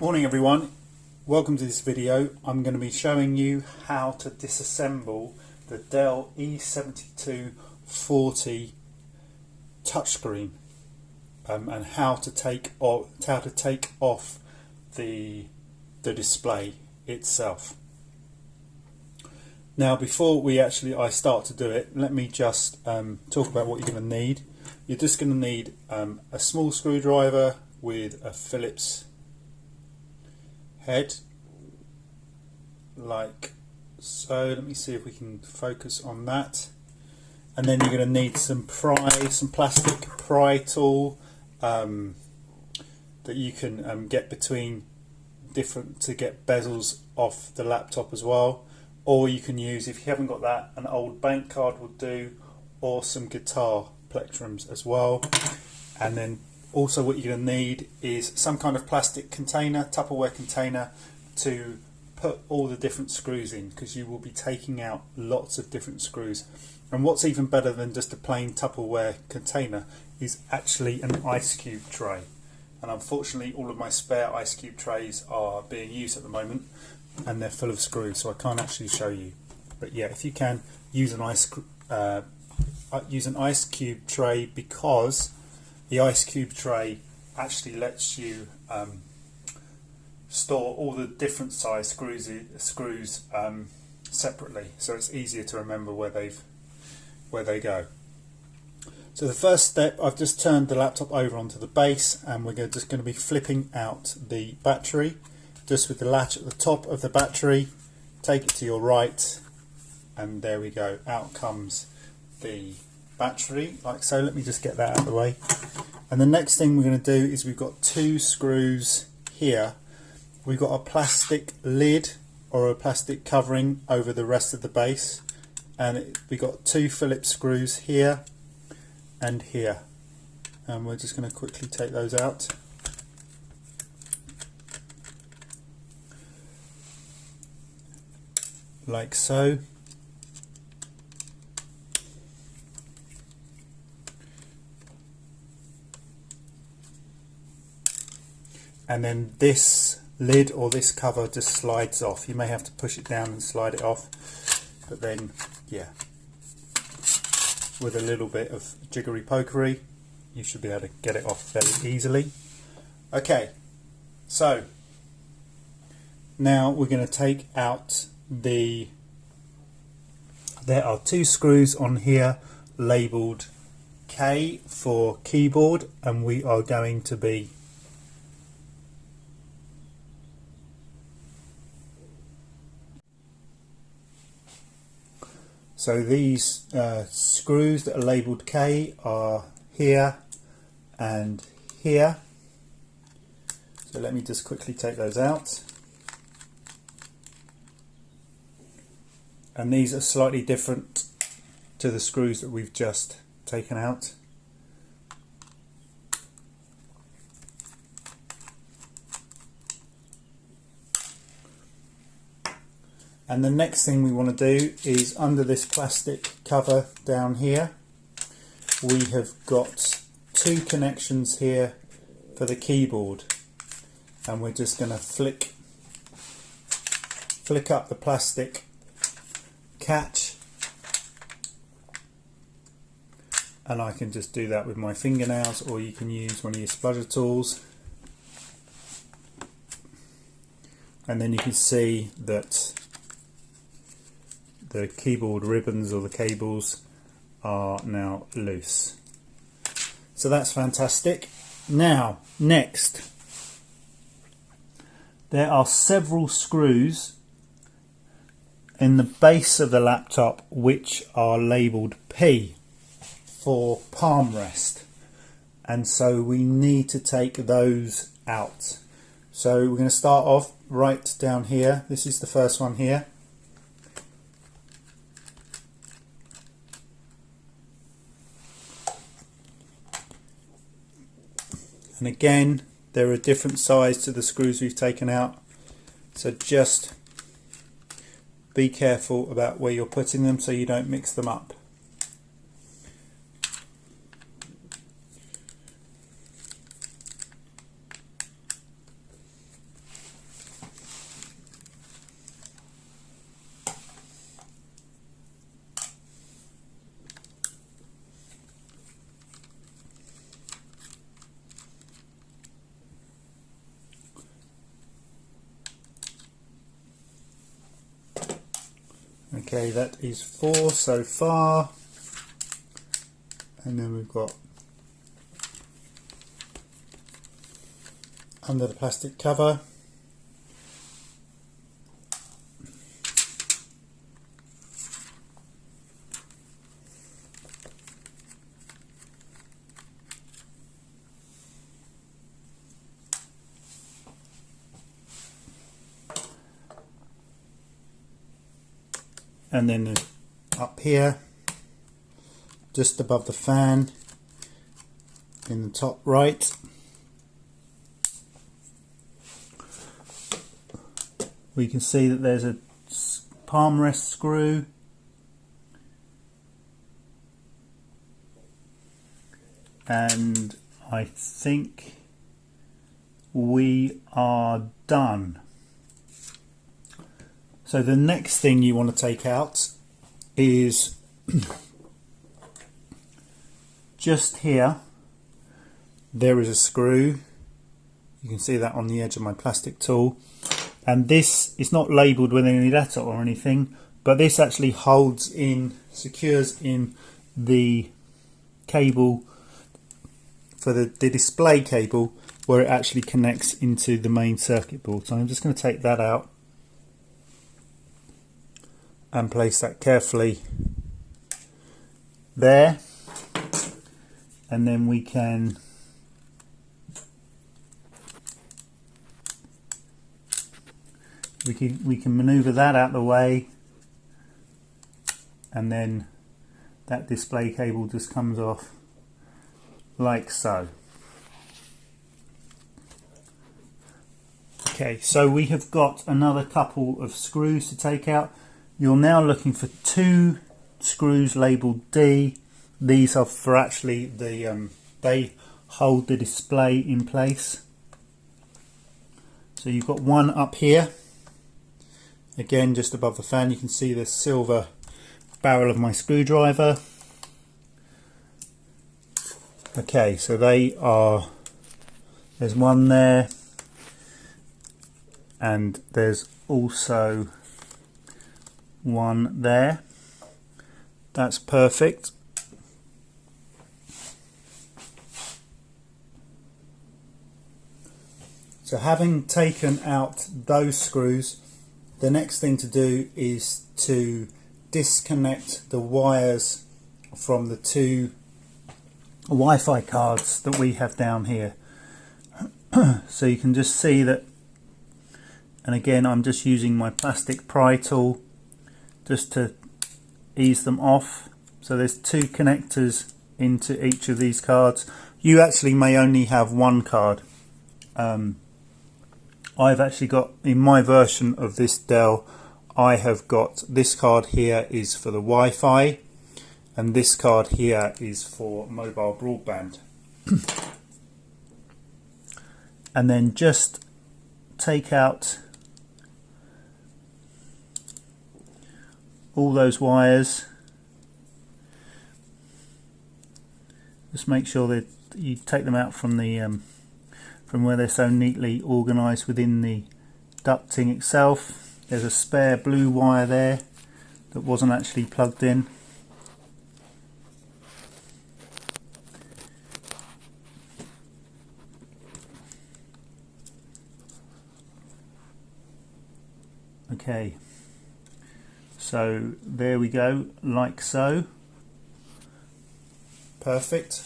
Morning everyone, welcome to this video. I'm going to be showing you how to disassemble the Dell E7240 touchscreen and how to take off the display itself. Now before I start to do it, let me just talk about what you're going to need. You're just going to need a small screwdriver with a Phillips head, like so. Let me see if we can focus on that. And then you're going to need some plastic pry tool that you can get between to get bezels off the laptop as well. Or you can use, if you haven't got that, an old bank card will do, or some guitar plectrums as well. And then also what you're going to need is some kind of plastic container, Tupperware container, to put all the different screws in, because you will be taking out lots of different screws. And what's even better than just a plain Tupperware container is actually an ice cube tray. And unfortunately all of my spare ice cube trays are being used at the moment and they're full of screws, so I can't actually show you. But yeah, if you can, use an ice cube tray, because the ice cube tray actually lets you store all the different size screws separately, so it's easier to remember where they go. So the first step, I've just turned the laptop over onto the base, and we're just going to be flipping out the battery, just with the latch at the top of the battery. Take it to your right, and there we go, out comes the battery, like so. Let me just get that out of the way. And the next thing we're going to do is, we've got two screws here. We've got a plastic lid or a plastic covering over the rest of the base, and we've got two Phillips screws here and here, and we're just going to quickly take those out. Like so. And then this lid or this cover just slides off. You may have to push it down and slide it off, but then yeah, with a little bit of jiggery pokery you should be able to get it off very easily. Okay, so now we're going to take out there are two screws on here labelled K for keyboard, and we are going to be so these screws that are labelled K are here and here. So let me just quickly take those out. And these are slightly different to the screws that we've just taken out. And the next thing we want to do is, under this plastic cover down here, we have got two connections here for the keyboard, and we're just going to flick up the plastic catch, and I can just do that with my fingernails, or you can use one of your spludger tools, and then you can see that the keyboard ribbons or the cables are now loose. So that's fantastic. Now next, there are several screws in the base of the laptop which are labelled P for palm rest, and so we need to take those out. So we're going to start off right down here. This is the first one here. And again, there are different sizes to the screws we've taken out, so just be careful about where you're putting them so you don't mix them up. Okay, that is 4 so far, and then we've got under the plastic cover. And then up here, just above the fan, in the top right, we can see that there's a palm rest screw, and I think we are done. So the next thing you want to take out is just here. There is a screw. You can see that on the edge of my plastic tool. And this is not labelled with any letter or anything, but this actually holds in, secures in the cable for the display cable, where it actually connects into the main circuit board. So I'm just going to take that out and place that carefully there, and then we can maneuver that out of the way, and then that display cable just comes off like so. Okay, so we have got another couple of screws to take out. You're now looking for 2 screws labelled D. These are for actually the they hold the display in place. So you've got one up here, again just above the fan. You can see the silver barrel of my screwdriver. Okay, so they are, there's one there, and there's also one there. That's perfect. So having taken out those screws, the next thing to do is to disconnect the wires from the 2 Wi-Fi cards that we have down here. So you can just see that, and again I'm just using my plastic pry tool just to ease them off. So there's 2 connectors into each of these cards. You actually may only have 1 card. I've actually got, in my version of this Dell, I have got this card here is for the Wi-Fi, and this card here is for mobile broadband. And then just take out all those wires. Just make sure that you take them out from the from where they're so neatly organised within the ducting itself. There's a spare blue wire there that wasn't actually plugged in. Okay, so there we go, like so. Perfect.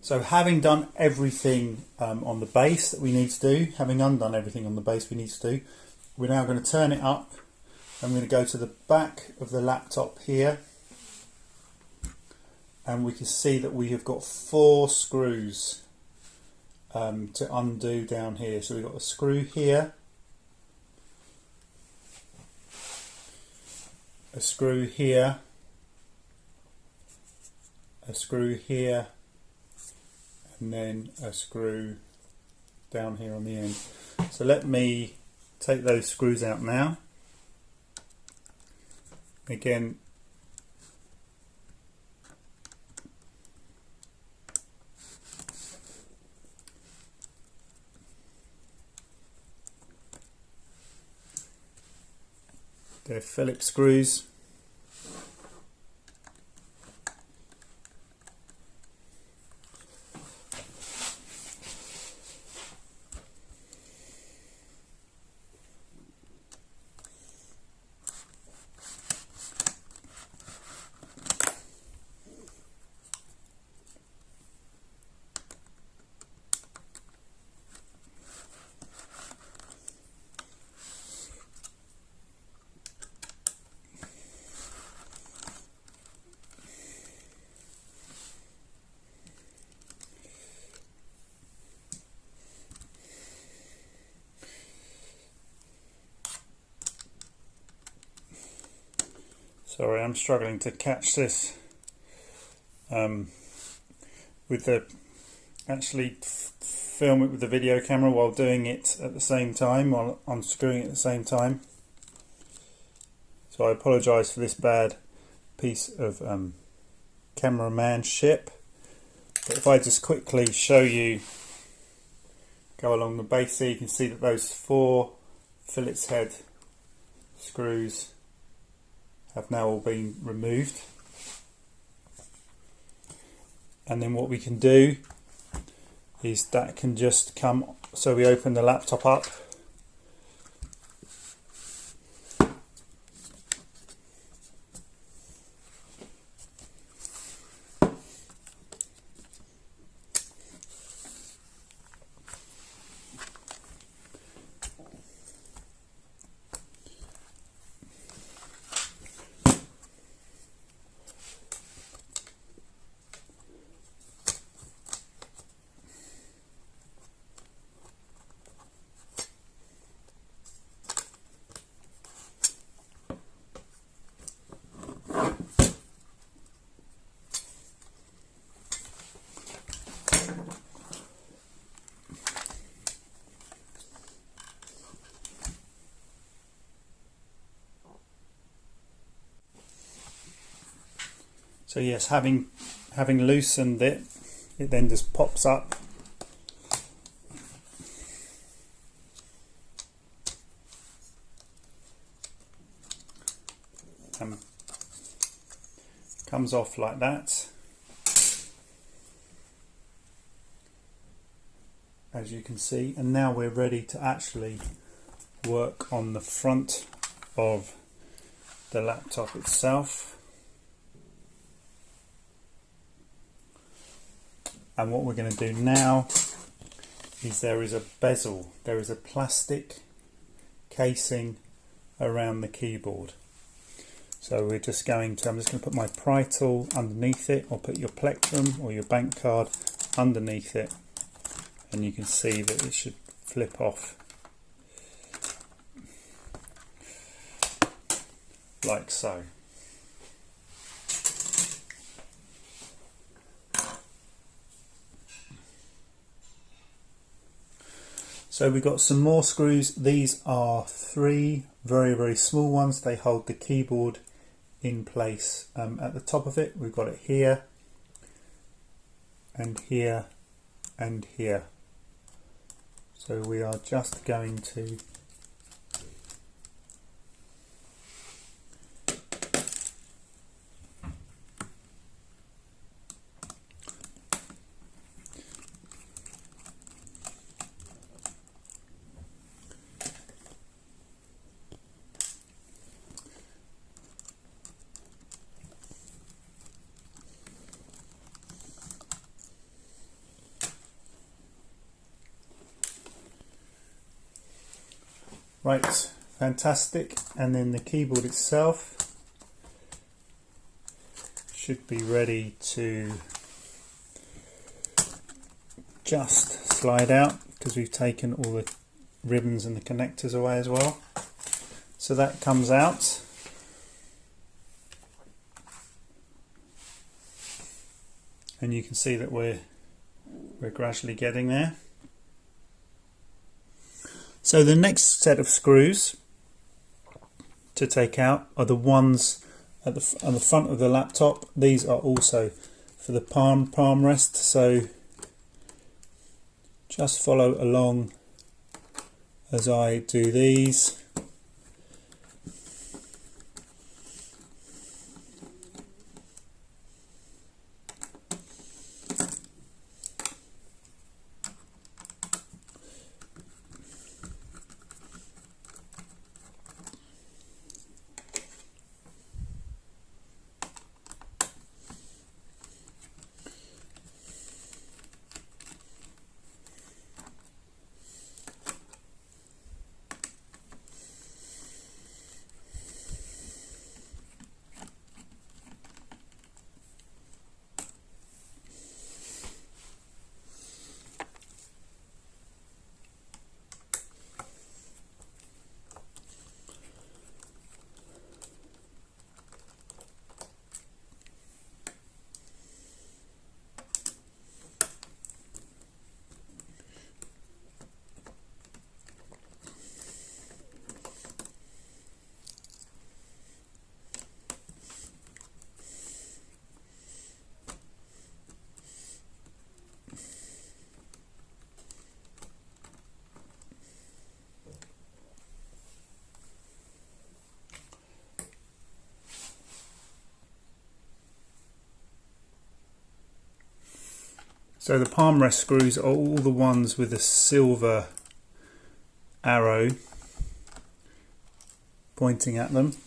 So having done everything on the base that we need to do, having undone everything on the base we need to do, we're now going to turn it up. I'm going to go to the back of the laptop here, and we can see that we have got 4 screws to undo down here. So we've got a screw here, a screw here, a screw here, and then a screw down here on the end. So let me take those screws out now. Again, they're Phillips screws. Sorry, I'm struggling to catch this with the film it with the video camera while doing it at the same time, while unscrewing it at the same time. So I apologise for this bad piece of cameramanship. But if I just quickly show you, go along the base here, you can see that those 4 Phillips head screws have now all been removed. And then what we can do is that can just come, so we open the laptop up, so yes, having loosened it, it then just pops up. And comes off like that. As you can see, and now we're ready to actually work on the front of the laptop itself. And what we're going to do now is there is a bezel, there is a plastic casing around the keyboard. So we're just going to, I'm just going to put my pry tool underneath it, or put your plectrum or your bank card underneath it, and you can see that it should flip off like so. So we've got some more screws. These are 3 very small ones. They hold the keyboard in place. At the top of it, we've got it here and here and here. So we are just going to right, fantastic. And then the keyboard itself should be ready to just slide out, because we've taken all the ribbons and the connectors away as well. So that comes out. And you can see that we're we're gradually getting there. So the next set of screws to take out are the ones on the front of the laptop. These are also for the palm rest, so just follow along as I do these. So the palm rest screws are all the ones with a silver arrow pointing at them.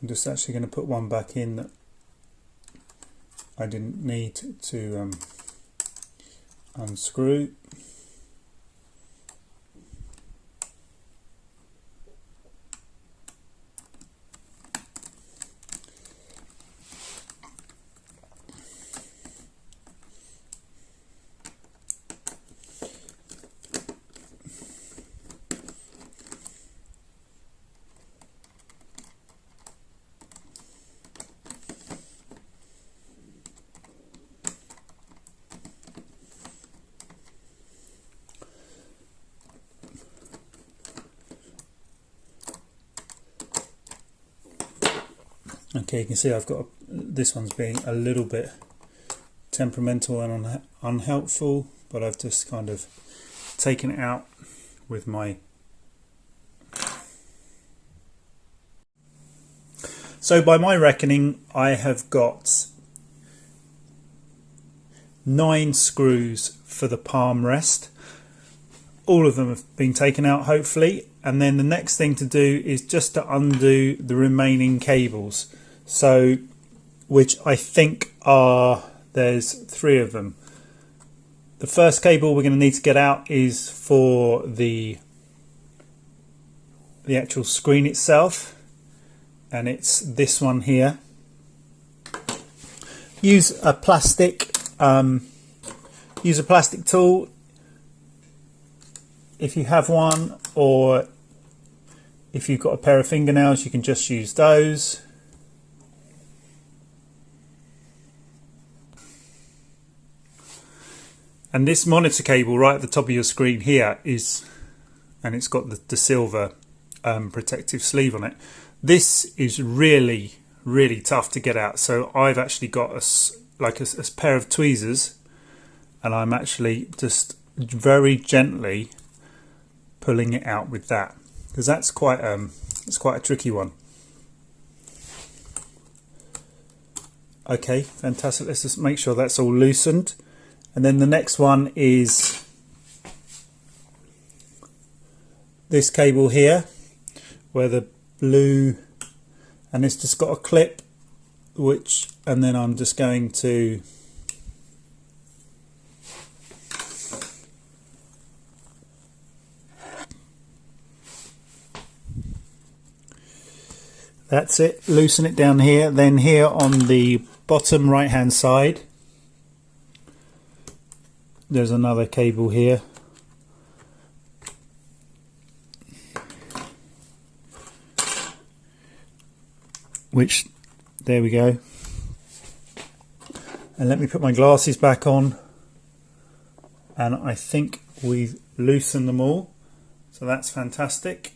I'm just actually going to put one back in that I didn't need to unscrew. Okay, you can see I've got this one's being a little bit temperamental and unhelpful, but I've just kind of taken it out with my... So by my reckoning, I have got 9 screws for the palm rest. All of them have been taken out, hopefully, and then the next thing to do is just to undo the remaining cables. So, which I think are, there's 3 of them. The first cable we're going to need to get out is for the actual screen itself, and it's this one here. Use a plastic tool if you have one, or if you've got a pair of fingernails you can just use those. And this monitor cable right at the top of your screen here is, and it's got the silver protective sleeve on it. This is really tough to get out, so I've actually got a pair of tweezers, and I'm actually just very gently pulling it out with that, because that's quite a tricky one. Okay, fantastic. Let's just make sure that's all loosened. And then the next one is this cable here, where the blue, and it's just got a clip, and then I'm just going to that's it, loosen it down here. Then here on the bottom right hand side there's another cable here, which, there we go, And let me put my glasses back on, and I think we've loosened them all, so that's fantastic.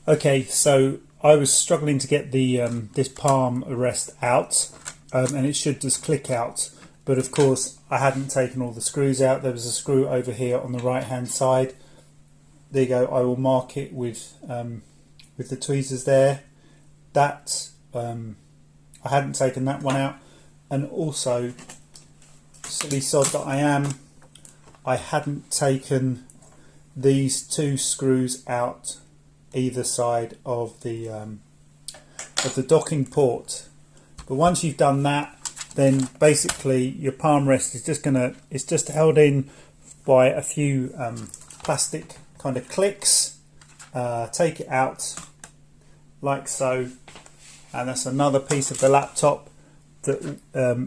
Okay, so I was struggling to get the this palm rest out, and it should just click out, but of course I hadn't taken all the screws out. There was a screw over here on the right hand side. There you go. I will mark it with the tweezers there. That I hadn't taken that one out, and also, silly sod that I am, I hadn't taken these two screws out either side of the docking port. But once you've done that, then basically your palm rest is just held in by a few plastic kind of clicks. Take it out like so, and that's another piece of the laptop that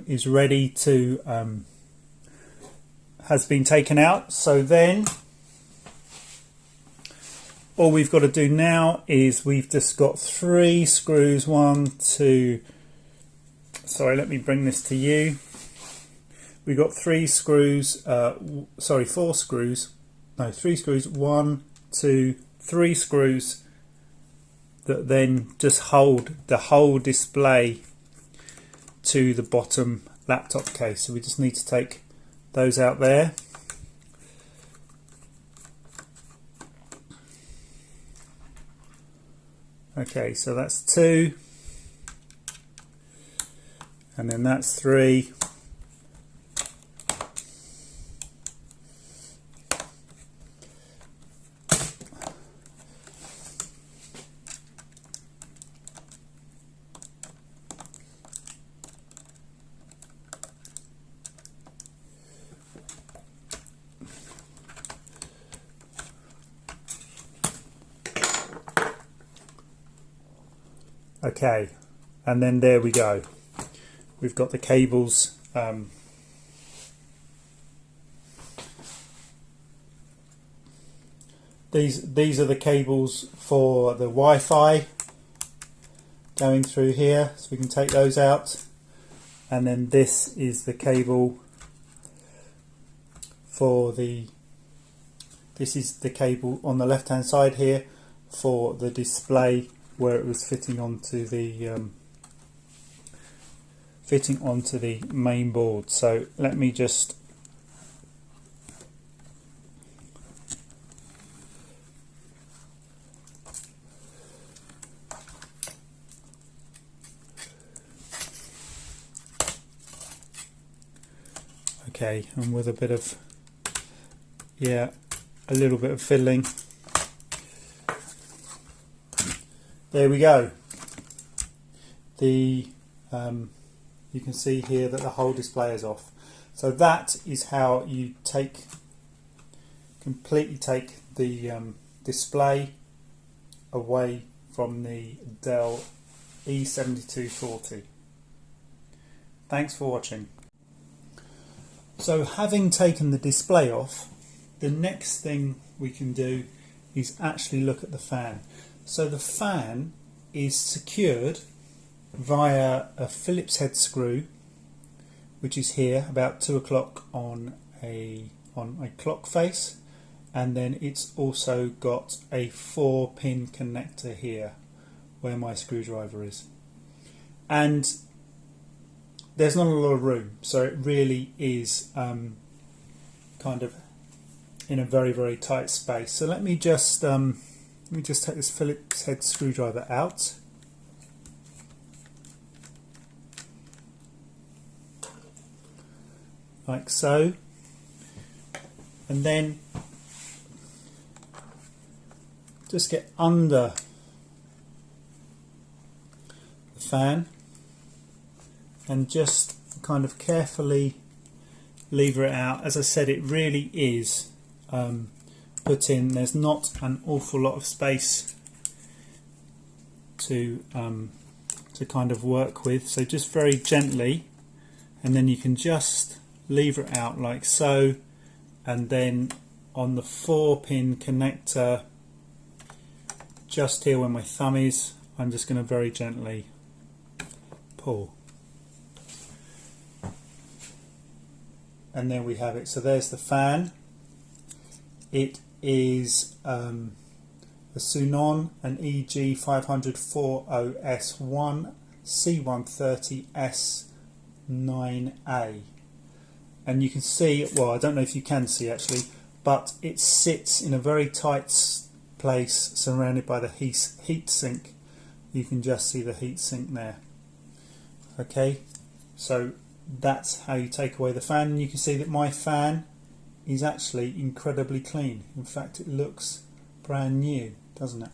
is ready to has been taken out. So then all we've got to do now is we've just got 3 screws. 1, 2, sorry, let me bring this to you. We've got 3 screws, sorry, 4 screws, no, 3 screws, 1, 2, 3 screws that then just hold the whole display to the bottom laptop case. So we just need to take those out there. Okay, so that's 2, and then that's 3, okay, and then there we go. We've got the cables. These are the cables for the Wi-Fi going through here, so we can take those out. And then this is the cable for this is the cable on the left hand side here for the display, where it was fitting onto the main board. So let me just okay, and with a bit of a little bit of fiddling. There we go. You can see here that the whole display is off. So that is how you completely take the display away from the Dell E7240. Thanks for watching. So having taken the display off, the next thing we can do is actually look at the fan. So the fan is secured via a Phillips head screw, which is here about 2 o'clock on a clock face, and then it's also got a 4-pin connector here where my screwdriver is, and there's not a lot of room, so it really is kind of in a very, very tight space. So let me just take this Phillips head screwdriver out. Like so. And then just get under the fan and just kind of carefully lever it out. As I said, it really is put in. There's not an awful lot of space to kind of work with, so just very gently, and then you can just lever it out like so, and then on the 4-pin connector just here where my thumb is, I'm just going to very gently pull. And there we have it. So there's the fan. It is a Sunon, an EG540S1 C130S9A. And you can see, well, I don't know if you can see actually, but it sits in a very tight place surrounded by the heat sink. You can just see the heat sink there. Okay, so that's how you take away the fan, and you can see that my fan is actually incredibly clean. In fact, it looks brand new, doesn't it?